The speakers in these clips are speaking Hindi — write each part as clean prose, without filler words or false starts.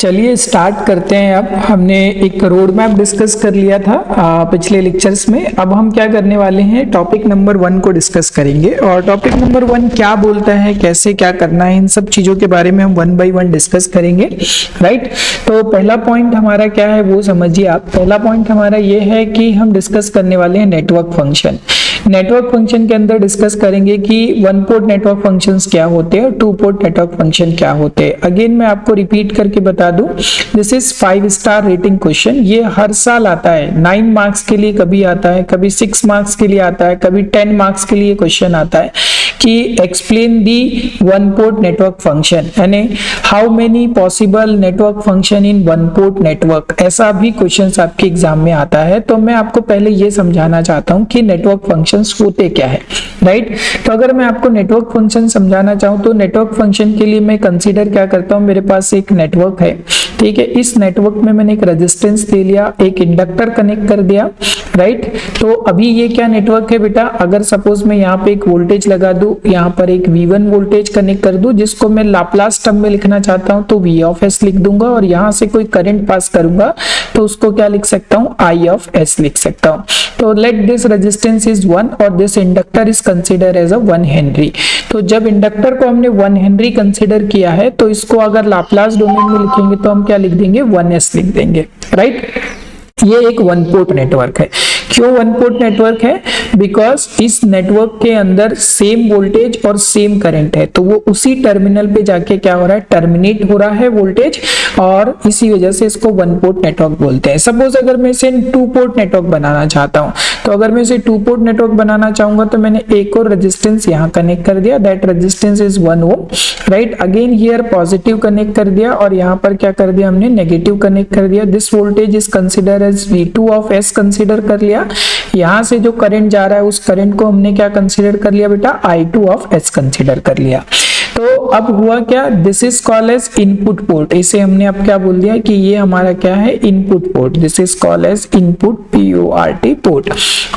चलिए स्टार्ट करते हैं। अब हमने एक रोड मैप डिस्कस कर लिया था पिछले लेक्चर्स में। अब हम क्या करने वाले हैं, टॉपिक नंबर 1 को डिस्कस करेंगे। और टॉपिक नंबर 1 क्या बोलता है, कैसे क्या करना है, इन सब चीजों के बारे में हम 1 बाय 1 डिस्कस करेंगे। राइट, तो पहला पॉइंट हमारा क्या है वो समझिए आप। पहला पॉइंट हमारा ये है कि हम डिस्कस करने वाले हैं नेटवर्क फंक्शन। नेटवर्क फंक्शन के अंदर डिस्कस करेंगे कि 1 पोर्ट नेटवर्क फंक्शंस क्या होते हैं और 2 पोर्ट नेटवर्क फंक्शन क्या होते हैं। अगेन मैं आपको रिपीट करके बता दूं, this is 5 star rating question. ये हर साल आता है, 9 मार्क्स के लिए कभी आता है, कभी 6 मार्क्स के लिए आता है, कभी 10 मार्क्स के लिए क्वेश्चन आता है कि explain the 1 port network function, यानी how many possible network function in 1 port network. ऐसा भी क्वेश्चन आपके एग्जाम में आता है। तो मैं आपको पहले ये समझाना चाहता हूं कि नेटवर्क फंक्शंस होते क्या है। राइट, तो अगर मैं आपको नेटवर्क फंक्शन समझाना चाहूं तो नेटवर्क फंक्शन के लिए मैं कंसीडर क्या करता हूं, मेरे पास एक नेटवर्क है, ठीक है। इस नेटवर्क में मैंने एक रेजिस्टेंस ले लिया, एक इंडक्टर कनेक्ट कर दिया। राइट, तो अभी ये क्या नेटवर्क है बेटा, अगर सपोज मैं यहाँ पे एक वोल्टेज लगा दूं, यहाँ पर एक V1 वोल्टेज कनेक्ट कर दूं, जिसको मैं लाप्लास टर्म में लिखना चाहता हूं तो V ऑफ S लिख दूंगा, और यहाँ से कोई करंट पास करूंगा तो उसको क्या लिख सकता हूं, I ऑफ S लिख सकता हूं। तो लेट दिस रेजिस्टेंस इज 1 और this inductor is consider as a 1 henry. तो जब इंडक्टर को हमने 1 हेनरी कंसिडर किया है तो इसको अगर लाप्लास डोमेन में लिखेंगे तो हम क्या लिख देंगे, 1S लिख देंगे। राइट, ये एक 1 पोर्ट नेटवर्क है। क्यों 1 पोर्ट नेटवर्क है, बिकॉज इस नेटवर्क के अंदर सेम वोल्टेज और सेम करंट है, तो वो उसी टर्मिनल पे जाके क्या हो रहा है, टर्मिनेट हो रहा है वोल्टेज, और इसी वजह से इसको 1 पोर्ट नेटवर्क बोलते हैं। सपोज अगर मैं इसे 2 पोर्ट नेटवर्क बनाना चाहता हूं, तो अगर मैं इसे 2 पोर्ट नेटवर्क बनाना चाहूंगा तो मैंने एक और रेजिस्टेंस यहाँ कनेक्ट कर दिया, that resistance is 1 ohm. Right, again here positive connect कर दिया और यहाँ पर क्या कर दिया हमने, नेगेटिव कनेक्ट कर दिया। This voltage is consider as V2 of S consider कर लिया। यहाँ से जो करंट जा रहा है उस करंट को हमने क्या कंसिडर कर लिया बेटा, I2 ऑफ S कंसिडर कर लिया। तो अब हुआ क्या, this is called as input port. इसे हमने अब क्या बोल दिया कि ये हमारा क्या है, input port. This is called as input PORT port,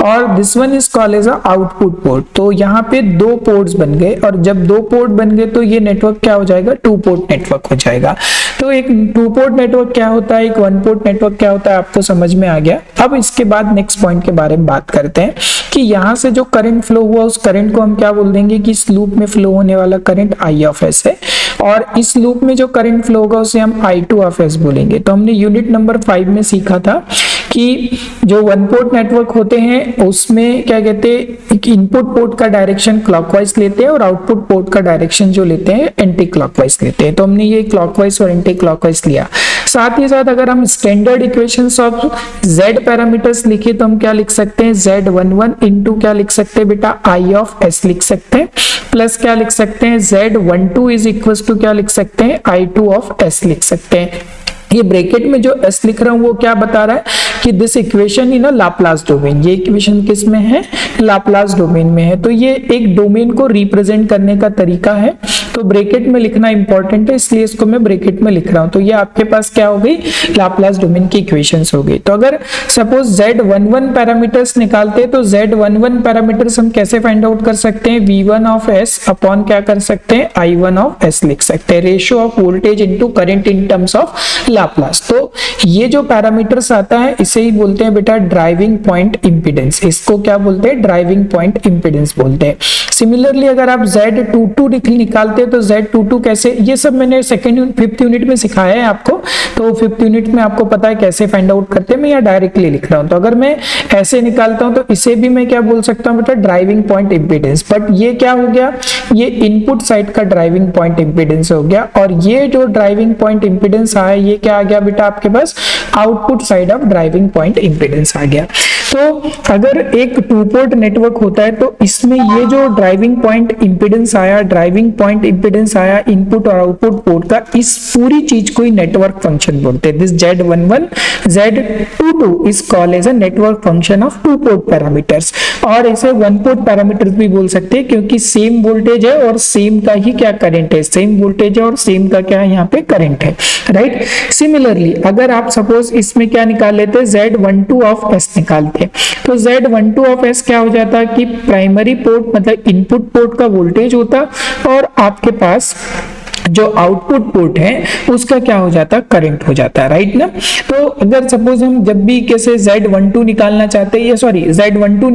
और this one is called as output port. तो यहाँ पे 2 पोर्ट्स बन गए, और जब 2 पोर्ट बन गए तो ये नेटवर्क क्या हो जाएगा, 2 पोर्ट नेटवर्क हो जाएगा। तो एक 2 पोर्ट नेटवर्क क्या होता है, एक 1 पोर्ट नेटवर्क क्या होता है, आपको समझ में आ गया। अब इसके बाद नेक्स्ट पॉइंट के बारे में बात करते हैं कि यहाँ से जो करंट फ्लो हुआ उस करंट को हम क्या बोल देंगे कि इस लूप में फ्लो होने वाला करंट I ऑफ S है, और इस लूप में जो करंट फ्लो होगा उसे हम I2 ऑफ S बोलेंगे। तो हमने यूनिट नंबर 5 में सीखा था कि जो 1 पोर्ट नेटवर्क होते हैं उसमें क्या कहते हैं, इनपुट पोर्ट का डायरेक्शन क्लॉकवाइज लेते हैं और आउटपुट पोर्ट का डायरेक्शन जो लेते हैं एंटी क्लॉकवाइज लेते हैं। तो हमने ये क्लॉकवाइज और एंटी क्लॉकवाइज लिया। साथ ही साथ अगर हम standard equations of Z parameters लिखे तो हम क्या लिख सकते हैं, Z11 इंटू क्या लिख सकते हैं बेटा, I ऑफ S लिख सकते हैं, प्लस क्या लिख सकते हैं, Z12 इज इक्वल टू क्या लिख सकते हैं, I2 ऑफ S लिख सकते हैं। ये ब्रैकेट में जो S लिख रहा हूं वो क्या बता रहा है कि this equation in a Laplace domain. ये इक्वेशन किस में है, लाप्लास डोमेन में है। तो ये एक डोमेन को रिप्रेजेंट करने का तरीका है, तो ब्रैकेट में लिखना इंपॉर्टेंट है, इसलिए इसको मैं ब्रैकेट में लिख रहा हूं। तो ये आपके पास क्या हो गई, लाप्लास डोमेन की इक्वेशंस हो गई। तो अगर सपोज Z11 पैरामीटर्स निकालते हैं तो Z11 पैरामीटर्स हम कैसे फाइंड आउट कर सकते हैं, V1 ऑफ S अपॉन क्या कर सकते हैं, I1 ऑफ S लिख सकते हैं, ratio of voltage into current in terms of Laplace. तो ये जो पैरामीटर्स आता है इसे ही बोलते हैं बेटा ड्राइविंग पॉइंट इंपीडेंस। इसको क्या बोलते हैं, ड्राइविंग पॉइंट इंपीडेंस बोलते हैं। सिमिलरली अगर आप Z22 निकालते हैं तो Z22 कैसे, ये सब मैंने 5th यूनिट में सिखाया है आपको, तो 5th यूनिट में आपको पता है कैसे फाइंड आउट करते हैं। मैं यहाँ डायरेक्टली लिख रहा हूँ, तो अगर मैं ऐसे निकालता हूँ तो इसे भी मैं क्या बोल सकता हूँ बेटा, ड्राइविंग पॉइंट इंपीडेंस। बट ये क्या हो गया, ये इनपुट साइड का ड्राइविंग पॉइंट इंपीडेंस हो गया, और ये जो ड्राइविंग पॉइंट इंपीडेंस आया ये क्या आ गया बेटा, आपके पास output side of driving point impedance आ गया। तो अगर एक 2 पोर्ट नेटवर्क होता है तो इसमें ये जो ड्राइविंग पॉइंट इंपीडेंस आया, ड्राइविंग पॉइंट इंपीडेंस आया इनपुट और आउटपुट पोर्ट का, इस पूरी चीज को ही नेटवर्क फंक्शन बोलते हैं। This Z11 Z22 is called as a network function of 2 port parameters, और इसे 1 पोर्ट पैरामीटर्स भी बोल सकते हैं क्योंकि सेम वोल्टेज है और सेम का ही क्या करंट है, सेम वोल्टेज है और सेम का क्या है यहाँ पे करंट है। राइट, सिमिलरली अगर आप सपोज इसमें क्या निकाल लेते हैं, Z12 ऑफ S निकालते हैं, तो Z12 ऑफ S क्या हो जाता है कि प्राइमरी पोर्ट मतलब इनपुट पोर्ट का वोल्टेज होता, और आपके पास जो आउटपुट पोर्ट है उसका क्या हो जाता है, करंट हो जाता है, राइट ना। तो अगर सपोज हम जब भी कैसे Z12 निकालना चाहते हैं, या सॉरी Z12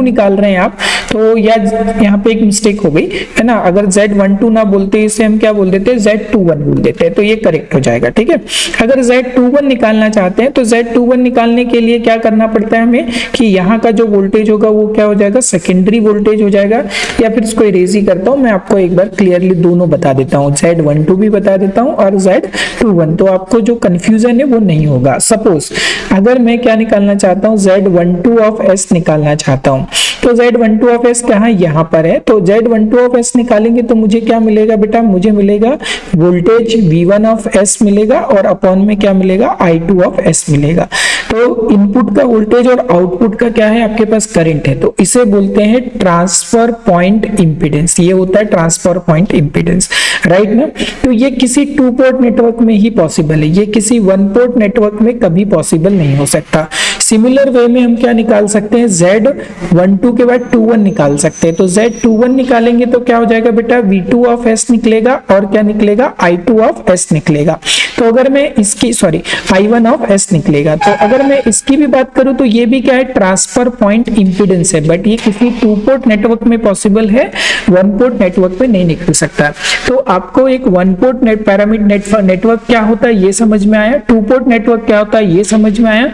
निकाल रहे हैं आप, तो या यहाँ पे एक मिस्टेक हो गई है ना, अगर Z12 ना बोलते इसे हम क्या बोल देते हैं, Z21 बोल देते हैं, तो ये करेक्ट हो जाएगा, ठीक है। अगर Z21 निकालना चाहते हैं तो Z21 निकालने के लिए क्या करना पड़ता है हमें, कि यहाँ का जो वोल्टेज होगा वो क्या हो जाएगा, सेकेंडरी वोल्टेज हो जाएगा, या फिर इसको इरेज ही करता हूँ मैं, आपको एक बार क्लियरली दोनों बता देता हूँ, Z12 भी बता देता हूँ और Z21, तो आपको जो कंफ्यूजन है वो नहीं होगा। सपोज अगर मैं क्या निकालना चाहता हूँ, Z12 ऑफ S निकालना चाहता हूँ, तो Z12 ऑफ S कहाँ, यहाँ पर है, तो Z12 ऑफ S निकालेंगे तो मुझे क्या मिलेगा बेटा, मुझे मिलेगा वोल्टेज V1 ऑफ S मिलेगा, और अपॉन में क्या मिलेगा, I2 ऑफ S मिलेगा। तो इनपुट का वोल्टेज और आउटपुट का क्या है, आपके पास करंट है, तो इसे बोलते हैं ट्रांसफर पॉइंट इंपीडेंस, ये होता है ट्रांसफर पॉइंट इंपीडेंस, राइट ना। तो ये किसी 2 पोर्ट नेटवर्क में ही पॉसिबल है, ये किसी 1 पोर्ट नेटवर्क में कभी पॉसिबल नहीं हो सकता। सिमिलर वे में हम क्या निकाल सकते हैं, Z12 के बाद 21 निकाल सकते हैं, तो Z21 निकालेंगे तो क्या हो जाएगा बेटा, V2 ऑफ S निकलेगा, और क्या निकलेगा, I2 ऑफ S निकलेगा। तो अगर मैं इसकी सॉरी I1 ऑफ S निकलेगा, तो अगर मैं इसकी भी बात करूं तो ये भी क्या है, ट्रांसफर पॉइंट इंपीडेंस है, बट ये किसी 2 पोर्ट नेटवर्क में पॉसिबल है, 1 पोर्ट नेटवर्क में नहीं निकल सकता। तो आपको एक 1 पोर्ट पैरामीटर नेटवर्क क्या होता है ये समझ में आया, 2 पोर्ट नेटवर्क क्या होता है ये समझ में आया,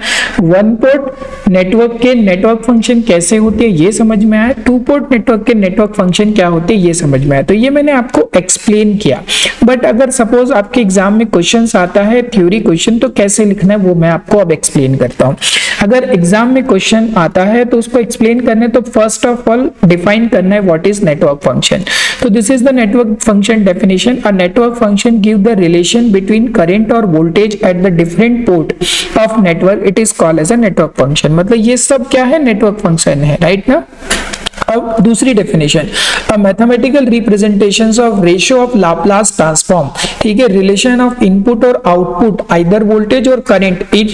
1 पोर्ट नेटवर्क के नेटवर्क फंक्शन कैसे होते हैं ये समझ में आया, 2 पोर्ट नेटवर्क के नेटवर्क फंक्शन क्या होते हैं ये समझ में आया। तो ये मैंने आपको एक्सप्लेन किया, बट अगर सपोज आपके एग्जाम में क्वेश्चंस आता है थ्योरी क्वेश्चन, तो कैसे लिखना है वो मैं आपको अब एक्सप्लेन करता हूं। अगर एग्जाम में क्वेश्चन आता है तो उसको एक्सप्लेन करने, तो फर्स्ट ऑफ ऑल डिफाइन करना है व्हाट इज नेटवर्क फंक्शन। तो this is the network function definition, a network function give the relation between current और voltage at the different port of network, it is called as a network function. मतलब ये सब क्या है, नेटवर्क फंक्शन है, राइट ना। अब दूसरी definition, a mathematical representations of ratio of Laplace transform, ठीक है, रिलेशन ऑफ इनपुट और आउटपुट आइदर वोल्टेज और current in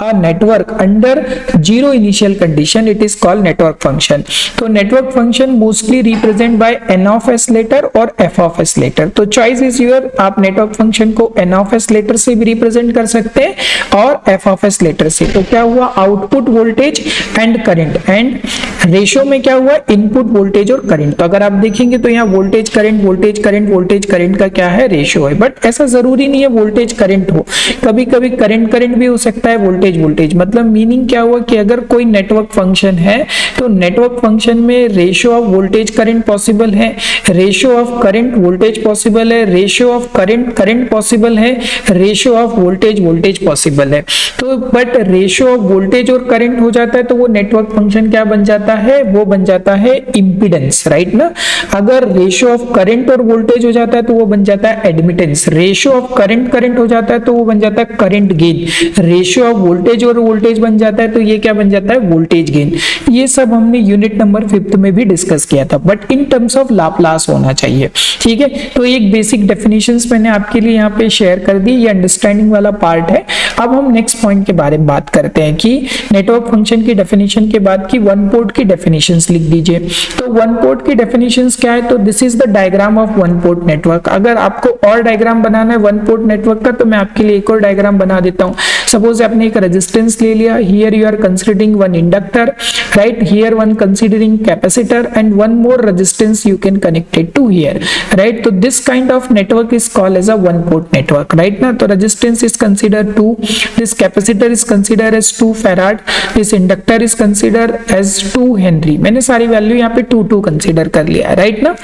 a network under zero initial condition, it is called network function. तो network function mostly represent by N of S letter और एफ ऑफ एस लेटर। तो चॉइस इज योर, आप नेटवर्क फंक्शन को एन ऑफ एस लेटर से भी रिप्रेजेंट कर सकते हैं और एफ ऑफ एस लेटर से। तो क्या हुआ, output voltage and current, and ratio में क्या हुआ, इनपुट वोल्टेज और करंट। तो अगर आप देखेंगे तो यहाँ voltage current voltage current voltage current का क्या है, रेशियो है, बट ऐसा जरूरी नहीं है वोल्टेज करंट हो, कभी कभी करंट करंट भी हो सकता है, वोल्टेज वोल्टेज। मतलब मीनिंग क्या हुआ कि अगर कोई नेटवर्क फंक्शन है तो नेटवर्क फंक्शन में ratio of voltage current possible है, ratio of current voltage possible है, ratio of current current possible है, ratio of voltage voltage possible है। तो बट रेशियो ऑफ वोल्टेज और करंट हो जाता है तो वो नेटवर्क फंक्शन क्या बन जाता है, वो बन जाता है इंपीडेंस, राइट ना। अगर रेशियो ऑफ करंट और वोल्टेज हो जाता है तो वो बन जाता है admittance, ratio of current current हो जाता है तो वो बन जाता है current gain, ratio of voltage और वोल्टेज बन जाता है तो ये क्या बन जाता है, वोल्टेज गेन। ये सब हमने यूनिट नंबर 5 में भी डिस्कस किया था, but in terms of Laplace होना चाहिए, ठीक है। तो एक बेसिक डेफिनेशंस मैंने आपके लिए यहाँ पे शेयर कर दी, ये अंडरस्टैंडिंग वाला पार्ट है। अब हम नेक्स्ट पॉइंट के बारे में बात करते हैं कि नेटवर्क फंक्शन की डेफिनेशन के बाद की 1 पोर्ट की डेफिनेशंस लिख दीजिए। तो 1 पोर्ट की डेफिनेशंस क्या है, तो this is the diagram of 1 port network. अगर आपको और डायग्राम बनाना है 1 पोर्ट नेटवर्क का तो मैं आपके लिए एक और डायग्राम बना देता हूं। सपोज आपने एक रेजिस्टेंस ले लिया, here you are considering 1 inductor, right, here 1 considering capacitor and 1 more resistance you can connect it to here, right. तो this kind of network is called as a 1 port network, right ना। तो resistance is considered 2, this capacitor is considered as 2 farad, this inductor is considered as 2 henry। मैंने सारी वैल्यू यहाँ पे 2 कंसीडर कर लिया, राइट ना।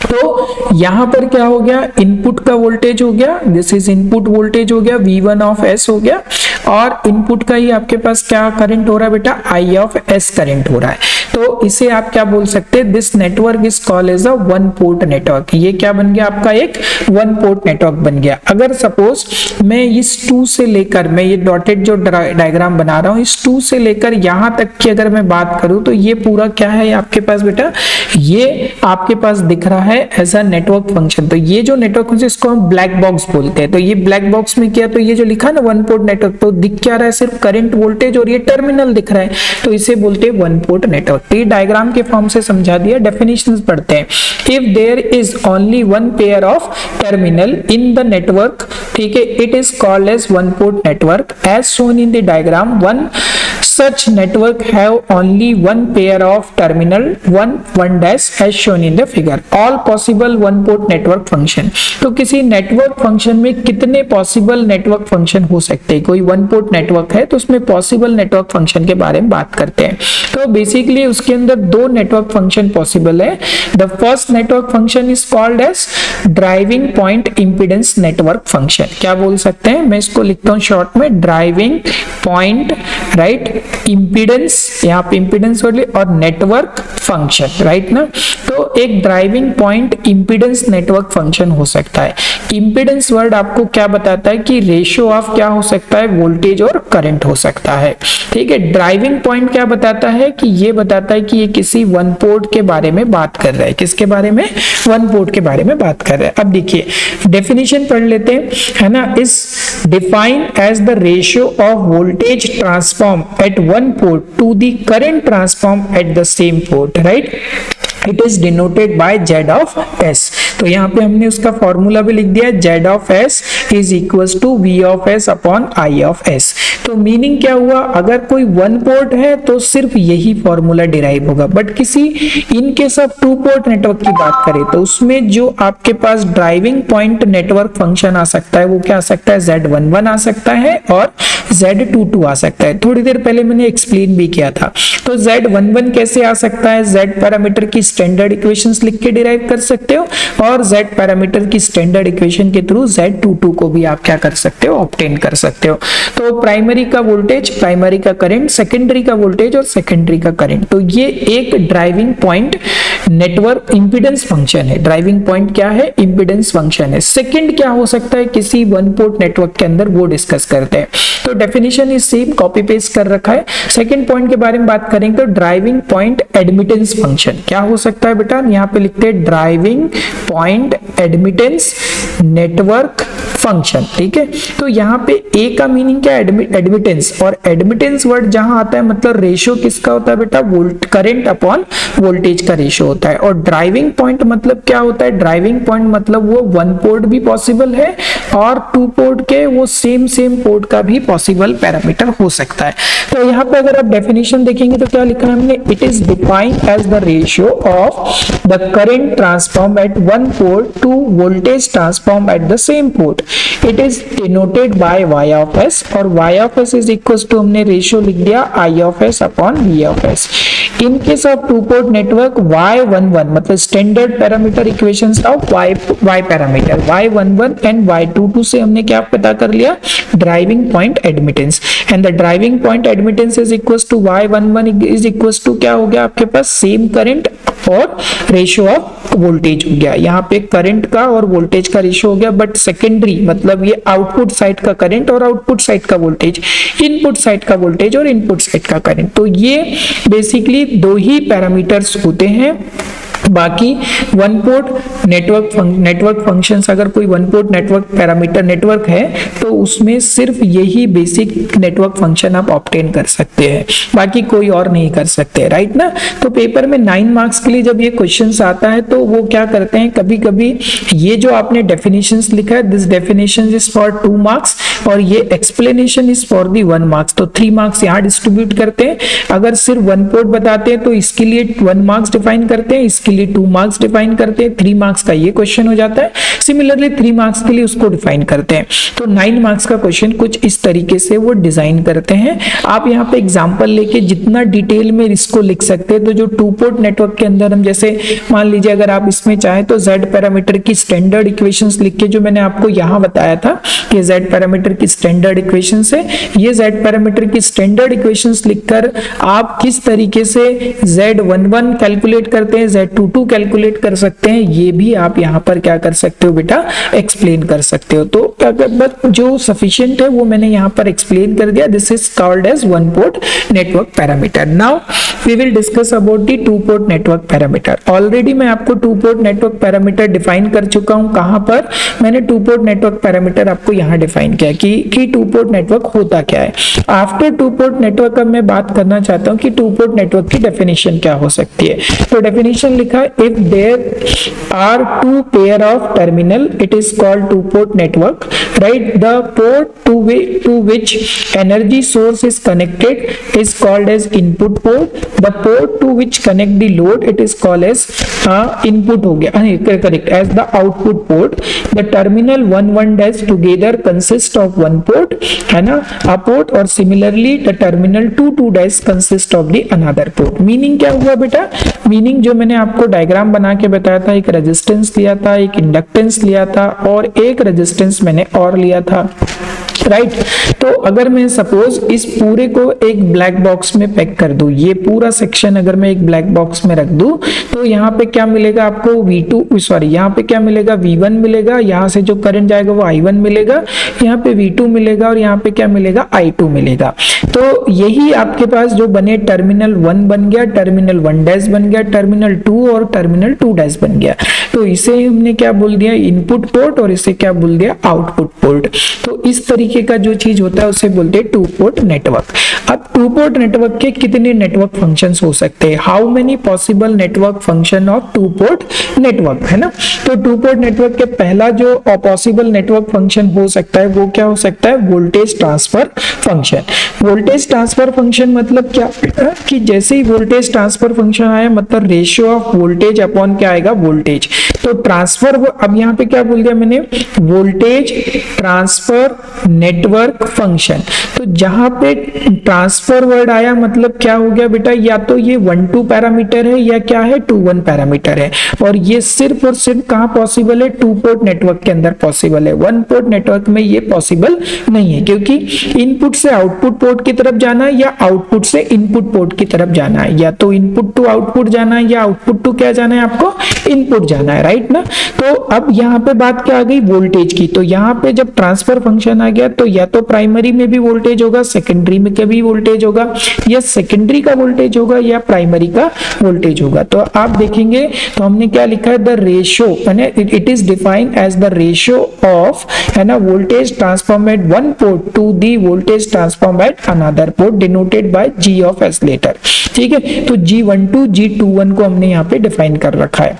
तो यहां पर क्या हो गया, इनपुट का वोल्टेज हो गया, दिस इज इनपुट वोल्टेज हो गया, V1 ऑफ S हो गया, और इनपुट का ही आपके पास क्या करंट हो रहा है बेटा, I ऑफ S करंट हो रहा है। तो इसे आप क्या बोल सकते हैं, this network is called as a 1 port network. ये क्या बन गया, आपका एक 1 पोर्ट नेटवर्क बन गया। अगर सपोज मैं इस 2 से लेकर, मैं ये डॉटेड जो डायग्राम बना रहा हूं, इस 2 से लेकर यहां तक की अगर मैं बात करूं तो ये पूरा क्या है आपके पास बेटा, ये आपके पास दिख रहा है है एज अ नेटवर्क फंक्शन। तो ये जो नेटवर्क फंक्शन इसको हम ब्लैक बॉक्स बोलते हैं। तो ये ब्लैक बॉक्स में क्या, तो ये जो लिखा है ना वन पोर्ट नेटवर्क, तो दिख क्या रहा है, सिर्फ करंट वोल्टेज और ये टर्मिनल दिख रहा है, तो इसे बोलते हैं वन पोर्ट नेटवर्क। तो ये डायग्राम के फॉर्म से समझा दिया। डेफिनेशंस पढ़ते हैं। If there is only one pair of terminal in the network, ठीक है, it is called as one port network as shown in the diagram. One such network have only one pair of terminal 1 dash as shown in the figure. All possible one port network function. तो किसी नेटवर्क फंक्शन में कितने पॉसिबल नेटवर्क फंक्शन हो सकते हैं? कोई वन पोर्ट नेटवर्क है तो उसमें पॉसिबल नेटवर्क फंक्शन के बारे में बात करते हैं। तो बेसिकली उसके अंदर दो नेटवर्क फंक्शन पॉसिबल है। The first network function is called as driving point impedance network function. क्या बोल सकते हैं, मैं इसको लिखता हूं शॉर्ट में, ड्राइविंग पॉइंट, राइट, इंपीडेंस, यहाँ पे इंपीडेंस वर्ड और नेटवर्क फंक्शन, राइट ना। तो एक driving point impedance network function हो सकता है। इंपीडेंस वर्ड आपको क्या बताता है कि रेशियो ऑफ क्या हो सकता है, वोल्टेज और करंट हो सकता है, ठीक है। ड्राइविंग पॉइंट क्या बताता है कि ये बताता है कि ये किसी वन पोर्ट के बारे में बात कर रहा है। किसके बारे में, वन पोर्ट के बारे में बात कर रहा है। अब देखिए डेफिनेशन पढ़ लेते हैं, है ना। Is define as the ratio of voltage transform at one port to the current transform at the same port, right. It is denoted by Z of S। तो यहाँ पे हमने उसका फॉर्मूला भी लिख दिया, Z of S is equals to V of S upon I of S। तो मीनिंग क्या हुआ, अगर कोई वन पोर्ट है तो सिर्फ यही फॉर्मूला डिराइव होगा, बट किसी इन case of two port network की बात करें तो उसमें जो आपके पास ड्राइविंग पॉइंट नेटवर्क फंक्शन आ सकता है वो क्या आ सकता है, Z11 आ सकता है और Z22 आ सकता है। थोड़ी देर पहले मैंने एक्सप्लेन भी किया था। तो Z11 कैसे आ सकता है, Z पैरामीटर की स्टैंडर्ड इक्वेशंस लिख के डिराइव कर सकते हो और Z पैरामीटर की स्टैंडर्ड इक्वेशन के थ्रू Z22 को भी आप क्या कर सकते हो, ऑब्टेन कर सकते हो। तो प्राइमरी का वोल्टेज, प्राइमरी का करंट, सेकेंडरी का वोल्टेज और सेकेंडरी का करंट, तो ये एक driving point network impedance function है। ड्राइविंग पॉइंट क्या है, इंपीडेंस फंक्शन है। सेकंड क्या हो सकता है किसी वन पोर्ट नेटवर्क के अंदर, वो डिस्कस करते हैं। तो definition is same, copy paste कर रखा है। सेकंड पॉइंट के बारे में बात करेंगे तो ड्राइविंग पॉइंट एडमिटेंस फंक्शन क्या हो सकता है बेटा, यहाँ पे लिखते हैं driving point admittance network function, ठीक है। तो यहाँ पे ए का मीनिंग क्या है, एडमिटेंस, और एडमिटेंस वर्ड जहां आता है मतलब रेशियो किसका होता है बेटा, करंट अपॉन वोल्टेज का रेशियो होता है। और ड्राइविंग पॉइंट मतलब क्या होता है, ड्राइविंग पॉइंट मतलब वो वन पोर्ट भी पॉसिबल है और टू पोर्ट के वो सेम पोर्ट का भी पॉसिबल पैरामीटर हो सकता है। तो यहाँ पे अगर आप डेफिनेशन देखेंगे तो क्या लिखा है हमने, it is defined as the ratio of the current transform at one port to voltage transform at the same port. It is denoted by Y of S और Y of S is equal to हमने रेशियो लिख दिया I of S upon V of S। In case of two port network Y11 मतलब standard parameter equations of Y parameter Y11 and Y22 से हमने क्या पता कर लिया, driving point admittance, and the driving point admittance is equal to Y11 is equal to क्या हो गया आपके पास, सेम करंट और रेशियो ऑफ वोल्टेज हो गया। यहाँ पे करंट का और वोल्टेज का रेशियो हो गया, बट सेकेंडरी मतलब ये आउटपुट साइड का करंट और आउटपुट साइड का वोल्टेज, इनपुट साइड का वोल्टेज और इनपुट साइड का करंट। तो ये बेसिकली दो ही पैरामीटर्स होते हैं। बाकी वन पोर्ट नेटवर्क फंक्शंस, अगर कोई one port network parameter network है तो उसमें सिर्फ यही बेसिक नेटवर्क फंक्शन आप ऑब्टेन कर सकते हैं, बाकी कोई और नहीं कर सकते, राइट ना। तो पेपर में 9 मार्क्स के लिए जब ये क्वेश्चंस आता है तो वो क्या करते हैं, कभी कभी ये जो आपने डेफिनेशंस लिखा है, this definition is for 2 marks और ये explanation is for the 1 marks, तो 3 मार्क्स यहाँ डिस्ट्रीब्यूट करते हैं। अगर सिर्फ वन पोर्ट बताते हैं तो इसके लिए 1 मार्क्स डिफाइन करते हैं, इसके लिए 2 मार्क्स डिफाइन करते हैं, 3 मार्क्स का ये क्वेश्चन हो जाता है। सिमिलरली 3 मार्क्स के लिए उसको डिफाइन करते हैं। तो 9 मार्क्स का क्वेश्चन कुछ इस तरीके से वो डिजाइन करते हैं। आप यहाँ पे एग्जांपल लेके जितना डिटेल में इसको लिख सकते हैं। तो जो टू पोर्ट नेटवर्क के अंदर हम जैसे मान लीजिए अगर आप इसमें चाहे तो Z पैरामीटर की स्टैंडर्ड इक्वेशंस लिख के, जो मैंने आपको यहाँ बताया था कि Z पैरामीटर की स्टैंडर्ड इक्वेशंस है, ये Z पैरामीटर की स्टैंडर्ड इक्वेशंस लिखकर आप किस तरीके से Z11 कैलकुलेट करते हैं, Z टू कैलकुलेट कर सकते हैं, ये भी आप यहाँ पर क्या कर सकते हो बेटा, एक्सप्लेन कर सकते हो। तो अगर जो सफिशिएंट है वो मैंने यहाँ पर एक्सप्लेन कर दिया। This is called as one port network parameter. Now we will discuss about the two port network parameter. Already मैं आपको two port network parameter define कर चुका हूं। कहां पर? मैंने टू पोर्ट नेटवर्क पैरामीटर आपको यहां डिफाइन किया कि टू पोर्ट नेटवर्क होता क्या है। आफ्टर टू पोर्ट नेटवर्क अब मैं बात करना चाहता हूं कि टू पोर्ट नेटवर्क की डेफिनेशन क्या हो सकती है। तो डेफिनेशन लिखा है, if there are two pair of terminal it is called two port network, right. The port to which energy source is connected is called as input port. The port to which connect the load it is called as input हो गया, correct, as the output port. The terminal 1 dash together consist of one port, है ना, a port, और similarly the terminal 2 dash consist of the another port. Meaning क्या हुआ बेटा? मीनिंग जो मैंने आपको डायग्राम बना के बताया था, एक रेजिस्टेंस लिया था, एक इंडक्टेंस लिया था और एक रेजिस्टेंस मैंने और लिया था, राइट। तो अगर मैं सपोज इस पूरे को एक ब्लैक बॉक्स में पैक कर दूं, ये पूरा सेक्शन अगर मैं एक ब्लैक बॉक्स में रख दूं, तो यहाँ पे क्या मिलेगा आपको, यहाँ पे क्या मिलेगा, V1 मिलेगा, यहाँ से जो करंट जाएगा वो I1 मिलेगा, यहाँ पे V2 मिलेगा और यहाँ पे क्या मिलेगा, I2 मिलेगा। तो यही आपके पास जो बने, टर्मिनल 1 बन गया, टर्मिनल 1 डैश बन गया, टर्मिनल 2 और टर्मिनल 2 डैश बन गया। तो इसे हमने क्या बोल दिया, इनपुट पोर्ट, और इसे क्या बोल दिया, आउटपुट पोर्ट। तो इस तरीके का जो चीज होता है उसे बोलते हैं टू पोर्ट नेटवर्क। अब टू पोर्ट नेटवर्क के कितने नेटवर्क फंक्शंस हो सकते हैं, how many possible network function of two port network, है ना। तो टू पोर्ट नेटवर्क के पहला जो पॉसिबल नेटवर्क फंक्शन हो सकता है वो क्या हो सकता है, voltage transfer function. Voltage transfer function मतलब क्या कि जैसे ही वोल्टेज ट्रांसफर फंक्शन आया मतलब रेशियो ऑफ वोल्टेज अपॉन क्या आएगा, वोल्टेज। तो ट्रांसफर, अब यहाँ पे क्या बोल दिया मैंने, वोल्टेज ट्रांसफर नेटवर्क फंक्शन। तो जहां पे ट्रांसफर वर्ड आया मतलब क्या हो गया बेटा, या तो ये 1-2 पैरामीटर है या क्या है, 2-1 पैरामीटर है। और ये सिर्फ और सिर्फ कहां पॉसिबल है, टू पोर्ट नेटवर्क के अंदर पॉसिबल है। वन पोर्ट नेटवर्क में ये पॉसिबल नहीं है, क्योंकि इनपुट से आउटपुट पोर्ट की तरफ जाना है या आउटपुट से इनपुट पोर्ट की तरफ जाना है, या तो इनपुट टू आउटपुट जाना है या आउटपुट टू क्या जाना है, आपको इनपुट जाना है, राइट ना। तो अब यहाँ पे बात क्या आ गई, वोल्टेज की। तो यहाँ पे जब ट्रांसफर फंक्शन आ गया तो या तो प्राइमरी में भी वोल्टेज होगा, सेकेंडरी में का भी वोल्टेज होगा, या सेकेंडरी का वोल्टेज होगा या प्राइमरी का वोल्टेज होगा। तो आप देखेंगे तो हमने क्या लिखा है, the ratio, it is defined as the ratio of, है ना, voltage transform at one port to the voltage transform at another port denoted by G of S letter. ठीक है, तो G12 G21 को हमने यहाँ पे डिफाइन कर रखा है।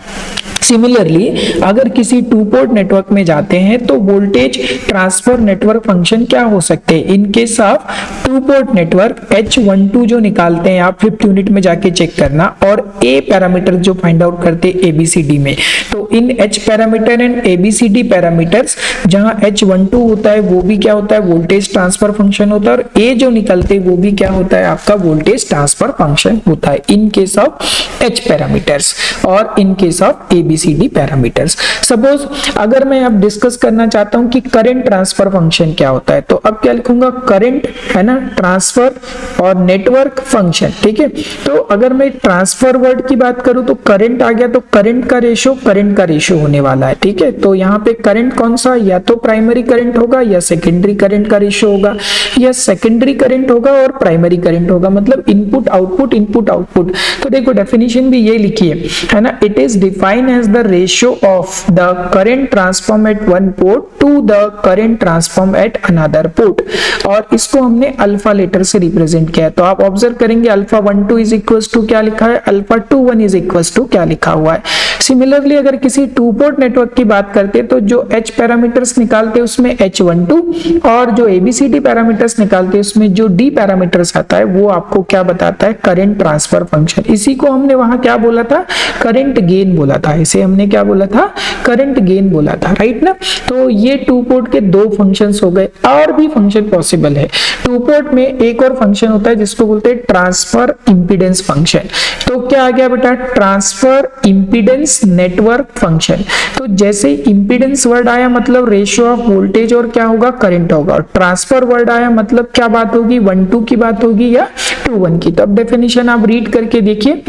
सिमिलरली अगर किसी टू पोर्ट नेटवर्क में जाते हैं तो वोल्टेज ट्रांसफर नेटवर्क फंक्शन क्या हो सकते हैं, इन case of two port network H12 जो निकालते हैं आप 5th यूनिट में जाके चेक करना, और A पैरामीटर जो फाइंड आउट करते हैं ABCD में। तो इन H parameter and ABCD parameters, जहां H12 होता है वो भी क्या होता है, वोल्टेज ट्रांसफर फंक्शन होता है, और A जो निकलते हैं वो भी क्या होता है, आपका वोल्टेज ट्रांसफर फंक्शन होता है in case of H parameters और in case of ABCD parameters. Suppose अगर मैं अब डिस्कस करना चाहता हूं कि करंट ट्रांसफर फंक्शन क्या होता है, तो अब क्या लिखूंगा, करंट, है ना, ट्रांसफर और नेटवर्क फंक्शन। ठीक है, तो अगर मैं ट्रांसफर वर्ड की बात करूं तो करंट आ गया, तो करंट का रेशियो होने वाला है। ठीक है, तो यहाँ पे करंट कौन सा, या तो प्राइमरी करंट होगा या सेकेंडरी करंट का रेशियो होगा, या सेकेंडरी करंट होगा और प्राइमरी करंट होगा, मतलब इनपुट आउटपुट इनपुट आउटपुट। तो देखो डेफिनेशन भी ये लिखी है ना, it is defined as the ratio of the current transform at one port to the current transform at another port, और इसको हमने अल्फा लेटर से रिप्रेजेंट किया है। तो आप ऑब्जर्व करेंगे अल्फा 12 इज इक्वल्स टू क्या लिखा है, अल्फा 21 इज इक्वल्स टू क्या लिखा हुआ है। सिमिलरली अगर किसी टू पोर्ट नेटवर्क की बात करते हैं तो जो H पैरामीटर्स निकालते हैं उसमें H12, और जो ABCD पैरामीटर्स निकालते हैं उसमें जो D पैरामीटर्स आता है वो आपको क्या बताता है, करंट ट्रांसफर फंक्शन। इसी को हमने वहां क्या बोला था, करंट गेन बोला था, इसे हमने क्या बोला था, करंट गेन बोला था, राइट ना। तो ये टू पोर्ट के दो फंक्शंस हो गए, और भी फंक्शन पॉसिबल है। टू पोर्ट में एक और फंक्शन होता है जिसको बोलते हैं ट्रांसफर इंपीडेंस फंक्शन। तो क्या आ गया बेटा, ट्रांसफर इंपीडेंस नेटवर्क फंक्शन। तो जैसे इंपीडेंस वर्ड आया मतलब रेशियो ऑफ वोल्टेज और क्या होगा, करंट होगा, और ट्रांसफर वर्ड आया मतलब क्या बात होगी, 1-2 की बात होगी या 2-1 की। तो अब डेफिनेशन आप रीड करके देखिए,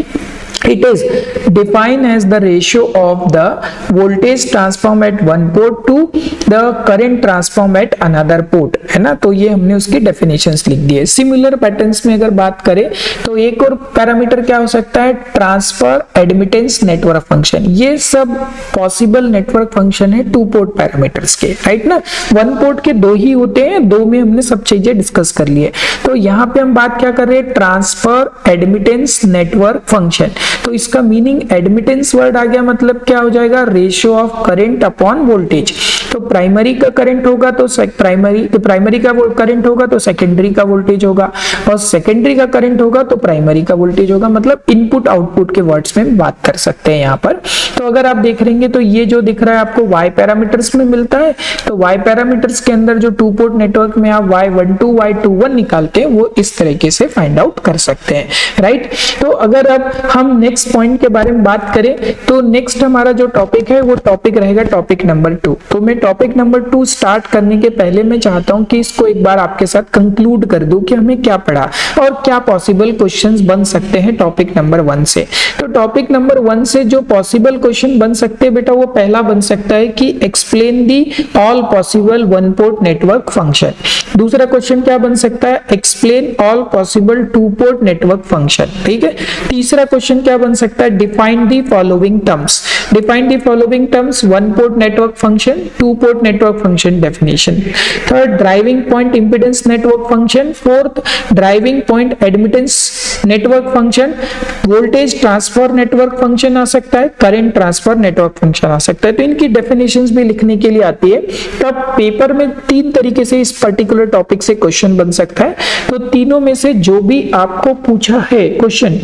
it is defined as the ratio of the voltage transform at one port to the current transform at another port, है ना। तो ये हमने उसकी डेफिनेशंस लिख दी है। सिमिलर पैटर्न्स में अगर बात करें तो एक और पैरामीटर क्या हो सकता है, ट्रांसफर एडमिटेंस नेटवर्क फंक्शन। ये सब पॉसिबल नेटवर्क फंक्शन है टू पोर्ट पैरामीटर्स के, राइट ना। वन पोर्ट के दो ही होते हैं, दो में हमने सब चीजें डिस्कस कर ली है। तो यहाँ पे हम बात क्या कर रहे हैं, ट्रांसफर एडमिटेंस नेटवर्क फंक्शन। तो इसका मीनिंग एडमिटेंस वर्ड आ गया, मतलब क्या हो जाएगा, ratio of current upon voltage. तो प्राइमरी का करंट होगा तो प्राइमरी का करंट होगा तो सेकेंडरी का वोल्टेज होगा, और सेकेंडरी का करंट होगा तो प्राइमरी का वोल्टेज होगा। मतलब इनपुट आउटपुट के वर्ड्स में बात कर सकते हैं यहाँ पर। तो अगर आप देख रहेंगे तो ये जो दिख रहा है आपको वाई पैरामीटर्स में मिलता है, तो वाई पैरामीटर्स के अंदर जो टू पोर्ट नेटवर्क में आप y12 y21 निकालते हैं वो इस तरीके से फाइंड आउट कर सकते हैं, राइट। तो अगर अब हम नेक्स्ट पॉइंट के बारे में बात करें तो नेक्स्ट हमारा जो टॉपिक है वो टॉपिक रहेगा टॉपिक नंबर 2। तो मैं टॉपिक नंबर 2 स्टार्ट करने के पहले मैं चाहता हूं कि इसको एक बार आपके साथ कंक्लूड कर दूं कि हमें क्या पढ़ा और क्या पॉसिबल क्वेश्चंस बन सकते हैं टॉपिक नंबर 1 से। तो टॉपिक नंबर 1 से जो पॉसिबल क्वेश्चन बन सकते हैं बेटा, वो पहला बन सकता है कि explain the all possible one port network function. दूसरा क्वेश्चन क्या बन सकता है, explain all possible two port network function, ठीक है। तीसरा क्वेश्चन क्या बन सकता है, define the following terms. Define the following terms, one port network function, two port network function definition. Third, driving point impedance network function. Fourth, driving point admittance network function. Voltage transfer network function आ सकता है, करंट ट्रांसफर नेटवर्क फंक्शन आ सकता है। तो इनकी डेफिनेशंस भी लिखने के लिए आती है। तब पेपर में 3 तरीके से इस पर्टिकुलर टॉपिक से क्वेश्चन बन सकता है। तो तीनों में से जो भी आपको पूछा है क्वेश्चन,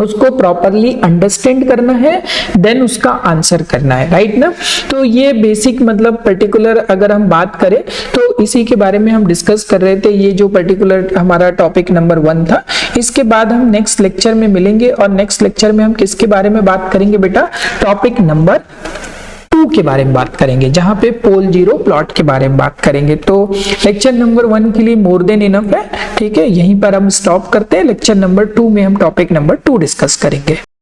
उसको प्रॉपरली अंडरस्टैंड करना है, देन उसका आंसर करना है, राइट ना। तो ये बेसिक मतलब पर्टिकुलर अगर हम बात करें तो इसी के बारे में हम डिस्कस कर रहे थे। ये जो पर्टिकुलर हमारा टॉपिक नंबर 1 था। इसके बाद हम नेक्स्ट लेक्चर में मिलेंगे और नेक्स्ट लेक्चर में हम किसके बारे में बात करेंगे बेटा, टॉपिक नंबर 2 के बारे में बात करेंगे, जहां पे पोल जीरो प्लॉट के बारे में बात करेंगे। तो लेक्चर नंबर 1 के लिए मोर देन इनफ है, ठीक है। यहीं पर हम स्टॉप करते हैं। लेक्चर नंबर 2 में हम टॉपिक नंबर 2 डिस्कस करेंगे।